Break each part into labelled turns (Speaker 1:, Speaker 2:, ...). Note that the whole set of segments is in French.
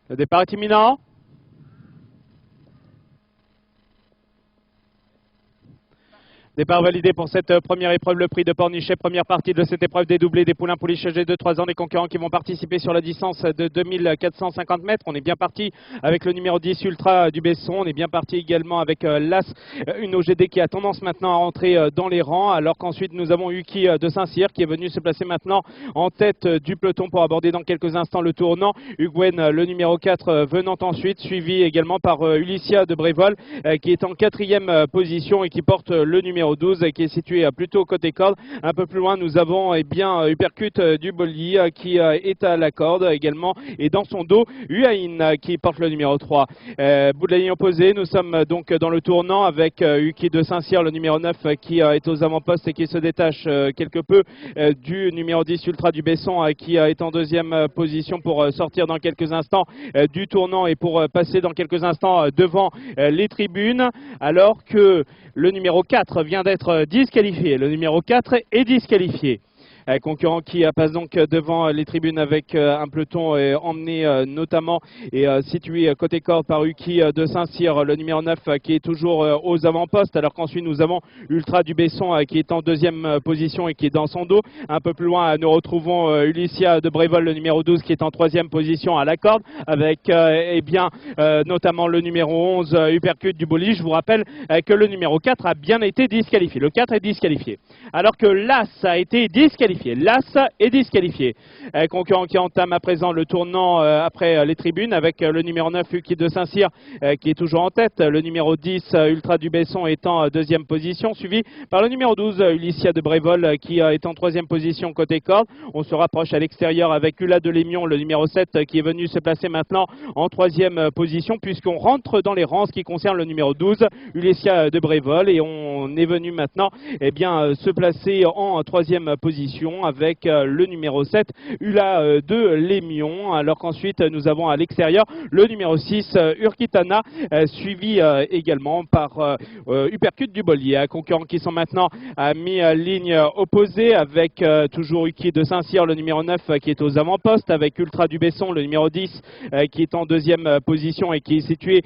Speaker 1: Le départ est imminent. Départ validé pour cette première épreuve, le prix de Pornichet, première partie de cette épreuve des doublés des poulains pouliches âgés de 3 ans, des concurrents qui vont participer sur la distance de 2450 mètres. On est bien parti avec le numéro 10 Ultra du Besson, on est bien parti également avec l'As, une OGD qui a tendance maintenant à rentrer dans les rangs, alors qu'ensuite nous avons Uki de Saint-Cyr qui est venu se placer maintenant en tête du peloton pour aborder dans quelques instants le tournant. Huguen, le numéro 4, venant ensuite, suivi également par Ulycia de Brévol qui est en 4e position et qui porte le numéro 12 qui est situé plutôt côté corde. Un peu plus loin, nous avons Uppercut du Bolly qui est à la corde également. Et dans son dos, Uain qui porte le numéro 3. Bout de la ligne opposée, nous sommes donc dans le tournant avec Uki de Saint-Cyr, le numéro 9 qui est aux avant-postes et qui se détache quelque peu du numéro 10 Ultra du Besson qui est en 2e position pour sortir dans quelques instants du tournant et pour passer dans quelques instants devant les tribunes, alors que le numéro 4 vient d'être disqualifié. Le numéro 4 est disqualifié. Concurrent qui passe donc devant les tribunes avec un peloton emmené notamment et situé côté corde par Uki de Saint-Cyr, le numéro 9 qui est toujours aux avant-postes, alors qu'ensuite nous avons Ultra du Besson qui est en 2e position et qui est dans son dos. Un peu plus loin, nous retrouvons Ulycia de Brévol, le numéro 12 qui est en 3e position à la corde avec notamment le numéro 11 Uppercut du Bolly. Je vous rappelle que le numéro 4 a bien été disqualifié. Le 4 est disqualifié. Alors que l'As a été disqualifié. L'As est disqualifié. Concurrent qui entame à présent le tournant après les tribunes avec le numéro 9 Uki de Saint-Cyr qui est toujours en tête. Le numéro 10 Ultra du Besson est en 2e position, suivi par le numéro 12 Ulycia de Brévol qui est en 3e position côté corde. On se rapproche à l'extérieur avec Ula de Lémion, le numéro 7 qui est venu se placer maintenant en 3e position puisqu'on rentre dans les rangs en ce qui concerne le numéro 12 Ulycia de Brévol et on est venu maintenant se placer en 3e position avec le numéro 7 Ula de Lémion, alors qu'ensuite nous avons à l'extérieur le numéro 6 Urkitana suivi également par Uppercut du Bolly. Concurrents qui sont maintenant à mi-ligne opposée avec toujours Uki de Saint-Cyr, le numéro 9 qui est aux avant-postes, avec Ultra du Besson, le numéro 10 qui est en 2e position et qui est situé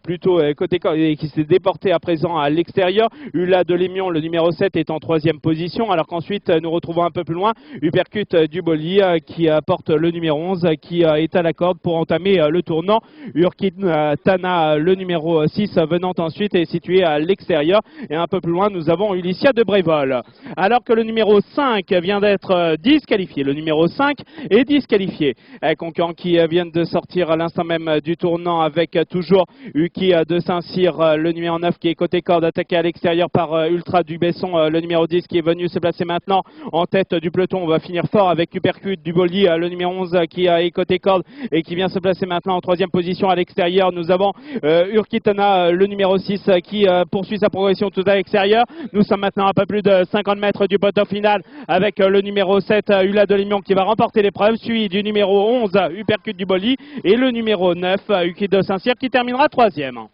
Speaker 1: plutôt côté et qui s'est déporté à présent à l'extérieur. Ula de Lémion, le numéro 7 est en 3e position, alors qu'ensuite nous retrouvons un peu plus loin Uppercut du Bolly qui porte le numéro 11 qui est à la corde pour entamer le tournant. Urkitana, le numéro 6 venant ensuite est situé à l'extérieur et un peu plus loin nous avons Ulycia de Brévol. Alors que le numéro 5 vient d'être disqualifié. Le numéro 5 est disqualifié. Concurrents qui viennent de sortir à l'instant même du tournant avec toujours Uki de Saint-Cyr, le numéro 9 qui est côté corde, attaqué à l'extérieur par Ultra du Besson, le numéro 10 qui est venu se placer maintenant en tête du peloton. On va finir fort avec Uppercut du Bolly, le numéro 11 qui est côté corde et qui vient se placer maintenant en 3e position à l'extérieur. Nous avons Urkitana, le numéro 6 qui poursuit sa progression tout à l'extérieur. Nous sommes maintenant à un peu plus de 50 mètres du poteau final avec le numéro 7 Ula de Lémion qui va remporter l'épreuve, suivi du numéro 11 Uppercut du Bolly et le numéro 9 Uki de Saint-Cyr qui terminera 3e.